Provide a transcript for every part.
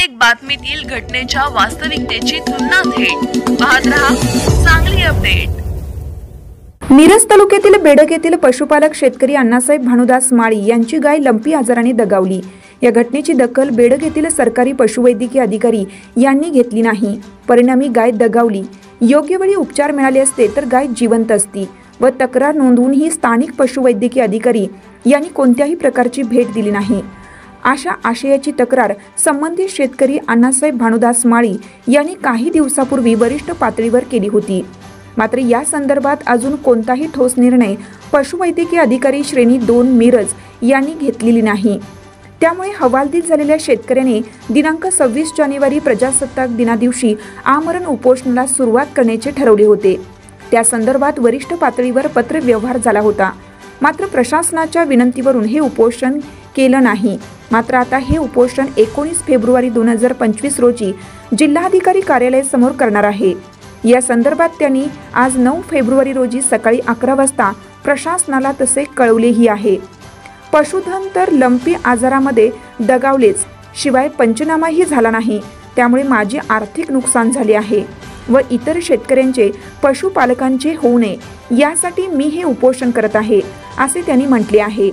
प्रत्येक बातमीतील घटनेच्या वास्तविकतेची तुलना थेट पाहत रहा सांगली अपडेट। मिरज तालुक्यातील बेडक येथील पशुपालक शेतकरी अण्णासाहेब भानुदास माळी यांची गाय लंपी आजाराने दगावली। या घटनेची दखल बेडक येथील सरकारी पशुवैद्यकीय अधिकारी यांनी घेतली नाही। परिणामी गाय दगावली। योग्य वेळी उपचार मिळाले असते तर गाय जिवंत असती व तक्रार नोंदवूनही स्थानिक पशुवैद्यकीय अधिकारी यांनी कोणत्याही प्रकारची भेट दिली नाही। अशा आशयाची तक्रार संबंधित शेतकरी अण्णासाहेब भानुदास माळी यांनी काही दिवसापूर्वी वरिष्ठ पातळीवर केली होती। मात्र या संदर्भात अजून कोणताही ठोस निर्णय पशुवैद्यकीय अधिकारी श्रेणी 2 मिरज यांनी घेतलेली नाही। त्यामुळे हवालदिल झालेल्या शेतकऱ्याने दिनांक 26 जानेवारी प्रजासत्ताक दिनादिवशी आमरण उपोषणाला सुरुवात करण्याचे ठरवले होते। त्या संदर्भात वरिष्ठ पातळीवर पत्र व्यवहार झाला होता। मात्र प्रशासनाच्या विनंतीवरून हे उपोषण केलं नाही। मात्र आता हे उपोषण 19 फेब्रुवारी 2025 रोजी जिल्हाधिकारी कार्यालयासमोर करणार आहे। या संदर्भात त्यांनी आज 9 फेब्रुवारी रोजी सकाळी 11 वाजता प्रशासनाला तसे कळवलेही आहे। पशुधन तर लंपी आजारामध्ये दगावलेच, शिवाय पंचनामाही झाला नाही। त्यामुळे माझे आर्थिक नुकसान झाले आहे व इतर शेतकऱ्यांचे पशुपालकांचे होऊ नये यासाठी मी हे उपोषण करत आहे, असे त्यांनी म्हटले आहे।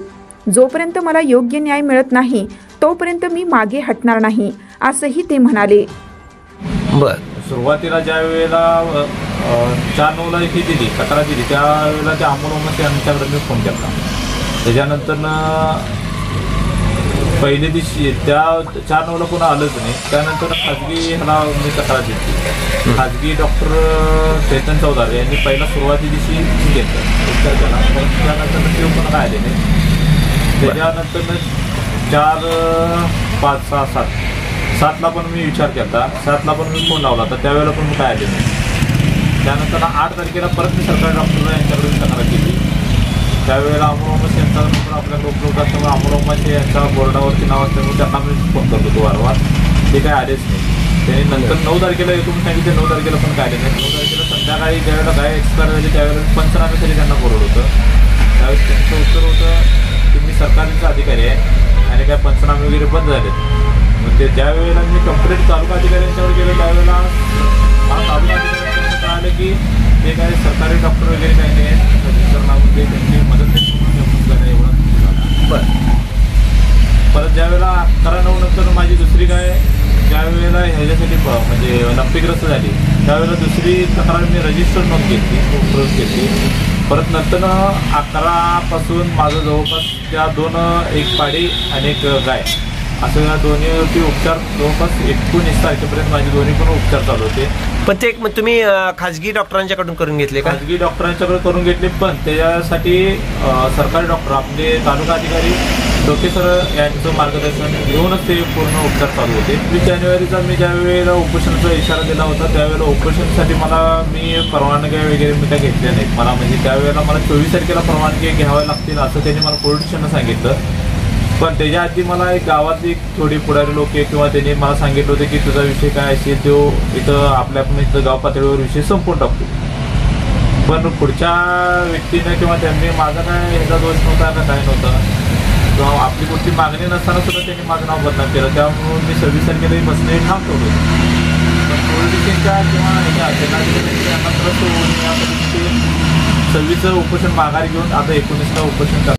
जोपर्यंत मला योग्य न्याय मिळत नाही तोपर्यंत मी मागे हटणार नाही, असंही ते म्हणाले। सुरुवातीला ज्या वेळेला 4/9ला ही दिली तक्रार दिली त्यावेळेला त्या अमोल यांच्याकडे मी फोन केला। त्याच्यानंतर पहिले दिवशी त्या 4/9ला कोण आलंच नाही। त्यानंतर खाजगी ह्याला मी तक्रार दिली। खाजगी डॉक्टर चेतन चौधरी यांनी पहिला सुरुवाती दिवशी घेतलं उपचार केला, त्यानंतर ते पण काय आले नाही। त्याच्यानंतर 4, 5, 6, 7ला पण मी विचार केला, 7ला पण मी फोन लावला तर त्यावेळेला पण काय आले नाही। त्यानंतर 8 तारखेला परत मी सरकारी डॉक्टर यांच्याकडे तक्रार केली। त्यावेळेला अमोल यांचा नंबर आपल्या ग्रुप लोक असल्यामुळे अमोल यांच्या बोर्डावरती नाव असल्यामुळे त्यांना मी फोन करत होतो वारंवार, ते काय आलेच नाही। त्यांनी नंतर 9 तारखेला येऊन सांगितले, 9 तारखेला पण काय आले नाही। 9 तारखेला संध्याकाळी ज्यावेळेला गाय एक्सपायर झाली त्यावेळेला पंचनाम्यासाठी त्यांना बोलवलं होतं। त्यावेळेस त्यांचं उत्तर होतं की मी सरकारचा अधिकारी आहे आणि काय पंचनामे वगैरे बंद झाले। मग ते ज्यावेळेला मी कंप्लेंट तालुका अधिकाऱ्यांच्यावर गेलो त्यावेळेला मला तालुका अधिकाऱ्यांच्याकडे कळालं की ते काय सरकारी डॉक्टर वगैरे काही नाही आहेत, म्हणजे त्यांची मदत नाही एवढं। परत ज्यावेळेला 11/9 नंतर माझी दुसरी गाय ज्यावेळेला ह्याच्यासाठी म्हणजे लंपीग्रस्त झाली त्यावेळेला दुसरी तक्रार मी रजिस्टर नोंद घेतली। परत नंतर 11 पासून माझं जवळपास त्या 2 एक पाडी आणि एक गाय असं या दोन्हीवरती उपचार जवळपास 19 तारखेपर्यंत माझे दोन्ही पण उपचार चालू होते। पण ते तुम्ही खाजगी डॉक्टरांच्याकडून करून घेतले का? खाजगी डॉक्टरांच्याकडे करून घेतले, पण त्याच्यासाठी सरकारी डॉक्टर आपले तालुका अधिकारी डोके सर यांचं मार्गदर्शन घेऊनच ते पूर्ण उपचार चालू होते। 20 जानेवारीचा मी ज्या वेळेला उपोषणाचा इशारा दिला होता त्यावेळेला उपोषणासाठी मी परवानग्या वगैरे मी काय घेतल्या नाहीत। मला म्हणजे त्यावेळेला मला 24 तारखेला परवानगी घ्याव्या लागतील असं त्यांनी मला पोलीस स्टेशनला सांगितलं। पण त्याच्या आधी मला एक गावातली थोडी पुढारी लोक किंवा त्यांनी मला सांगितलं होतं की तुझा विषय काय असेल तो इथं आपल्या इथं गाव पातळीवर विषय संपवून टाकतो। पण पुढच्या व्यक्तीने किंवा त्यांनी माझा काय ह्याचा दोष नव्हता का काय नव्हता किंवा आपली कुठली मागणी नसताना सुद्धा त्यांनी माझं नाव बदनाम केलं। त्यामुळे मी 26 तारखेला बसणे ठाम ठेवलो। पण पोलिटिशियनच्या किंवा ह्याच्या जिल्हाधिकाऱ्यांच्या 26चं उपोषण माघारी घेऊन आता 19ला उपोषण